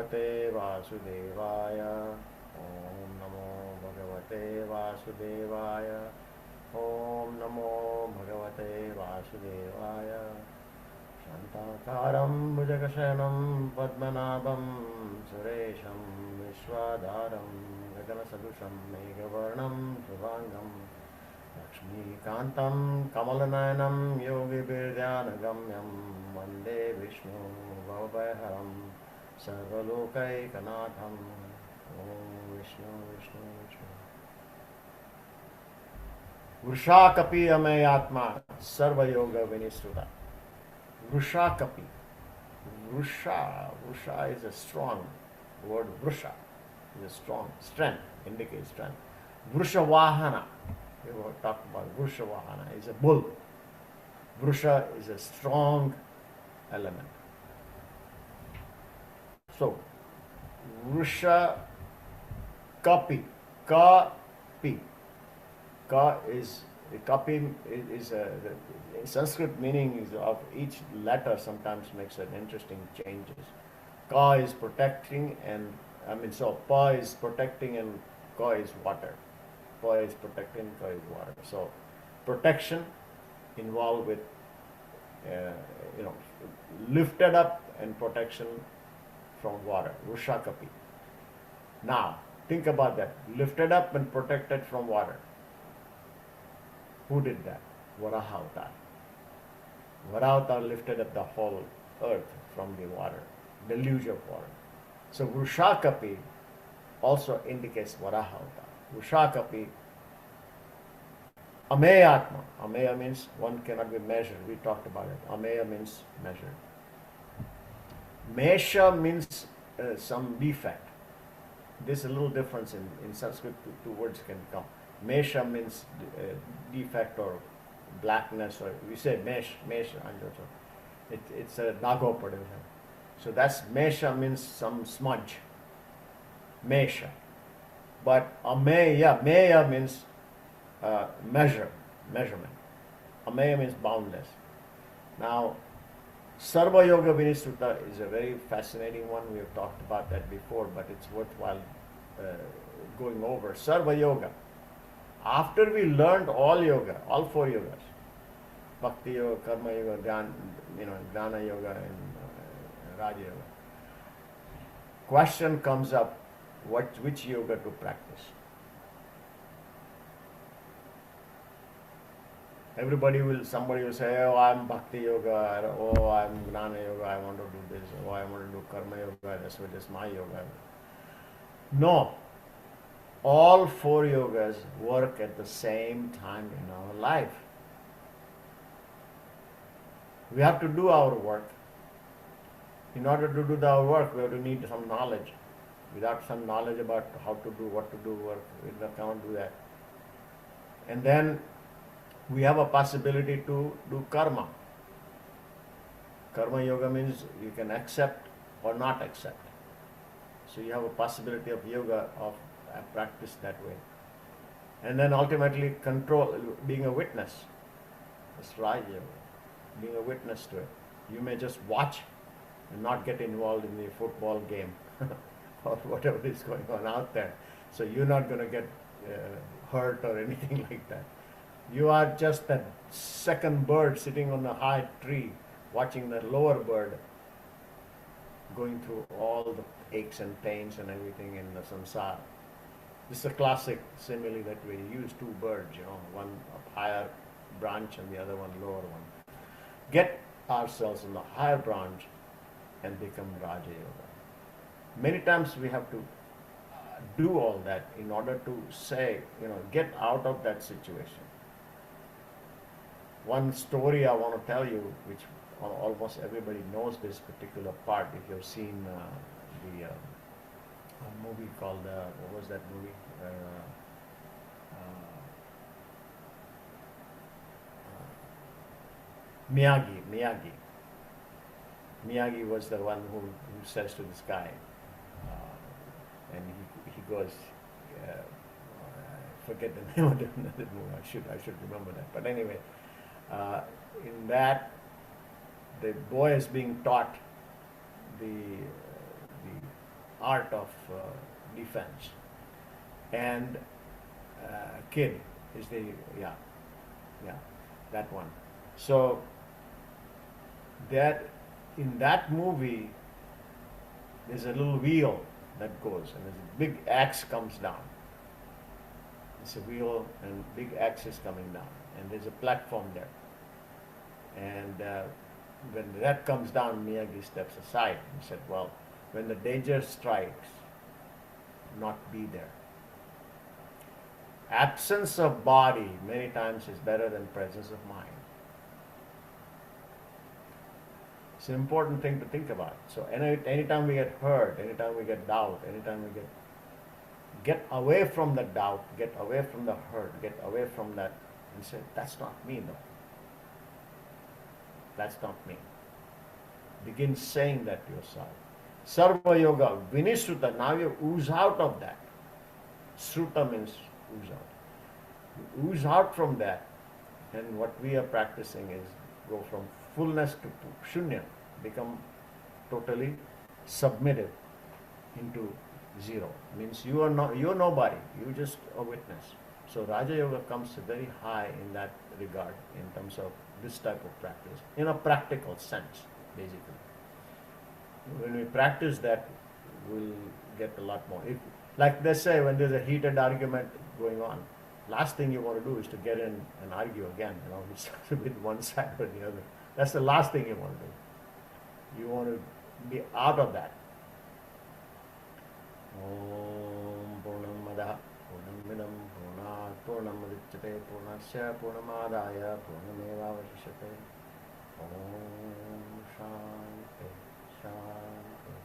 Bhagavate Vasudevaya. Om Namo Bhagavate Vasudevaya. Om Namo Bhagavate Vasudevaya. Shantakaram Bhujakashanam Padmanabham Suresham Vishwadaram Gaganasadusham Meghavarnam Shubhangam Lakshmikantam Kamalanayanam Yogi Birdhyanagamyam Vande Vishnu Bhavabhayaharam Sarvalokaikanaatham. Om Vishnu Vishnu Vishnu. Vrishakapi Amayatma Sarva Yoga Vinisuta. Vrishakapi. Vrusha is a strong word. Vrusha is a strong. Strength indicates strength. Vrushavahana. We were talking about Vrushavahana is a bull. Vrusha is a strong element. So, Vrusha Kapi. Kapi. Ka is Kapi is a in Sanskrit meaning is of each letter sometimes makes an interesting changes. Ka is protecting and so Pa is protecting and Ka is water. Pa is protecting, Ka is water. So protection involved with lifted up and protection from water. Rushakapi. Now think about that. Lifted up and protected from water. Who did that? Varaha Avatar. Varaha Avatar lifted up the whole earth from the water, deluge of water. So Vrushakapi also indicates Varaha Avatar. Vrushakapi, Ameyatma. Ameya means one cannot be measured. We talked about it. Ameya means measured. Mesha means some defect. There's a little difference in Sanskrit. Two words can come. Mesha means defect or blackness, or we say mesh. It's a Nagopada. So that's Mesha means some smudge. Mesha. But Meya means measurement. Ameya means boundless. Now, Sarva Yoga Vinisuta is a very fascinating one. We have talked about that before, but it's worthwhile going over. Sarva Yoga. After we learned all yoga, all four yogas, Bhakti Yoga, Karma Yoga, Jnana Yoga, and Raja Yoga, question comes up: which yoga to practice? Somebody will say, oh, I'm Bhakti Yoga, oh, I'm Jnana Yoga, I want to do this, oh, I want to do Karma Yoga, that's my yoga. No. All four yogas work at the same time in our life. We have to do our work. In order to do our work, we have to need some knowledge. Without some knowledge about how to do, what to do, work, we cannot do that. And then we have a possibility to do karma. Karma yoga means you can accept or not accept. So you have a possibility of yoga, of practice that way. And then ultimately control, being a witness. That's Raj Yoga. Being a witness to it. You may just watch and not get involved in the football game or whatever is going on out there. So you're not going to get hurt or anything like that. You are just that second bird sitting on a high tree watching the lower bird going through all the aches and pains and everything in the samsara. This is a classic simile that we use: two birds, one up higher branch and the other one lower one. Get ourselves in the higher branch and become Raja Yoga. Many times we have to do all that in order to say, get out of that situation. One story I want to tell you, which almost everybody knows this particular part, if you've seen the a movie called, what was that movie? Miyagi. Miyagi was the one who says to this guy, and he goes, I forget the name of the movie. I should remember that. But anyway, in that, the boy is being taught the art of defense. And kid is the, yeah, yeah, that one. So that in that movie, there's a little wheel that goes, and there's a big axe comes down. It's a wheel, and big axe is coming down, and there's a platform there. And when that comes down, Miyagi steps aside and said, "Well, when the danger strikes, not be there. Absence of body many times is better than presence of mind." It's an important thing to think about. So anytime we get hurt, anytime we get doubt, anytime we get away from the doubt, get away from the hurt, get away from that, and say, "That's not me, though. That's not me." Begin saying that to yourself. Sarva Yoga, Vinisruta, now you ooze out of that. Sruta means ooze out. You ooze out from that, and what we are practicing is go from fullness to shunya, become totally submitted into zero. Means you're nobody, you're just a witness. So Raja Yoga comes very high in that regard in terms of this type of practice, in a practical sense, basically. When we practice that, we'll get a lot more. If, like they say, when there's a heated argument going on, last thing you want to do is to get in and argue again, with one side or the other. That's the last thing you want to do. You want to be out of that. Om Purnamada Purnamidam Purnat Purnamudichyate Purnasya Purnamadaya Purnamevavashishyate. Om Shanti Shanti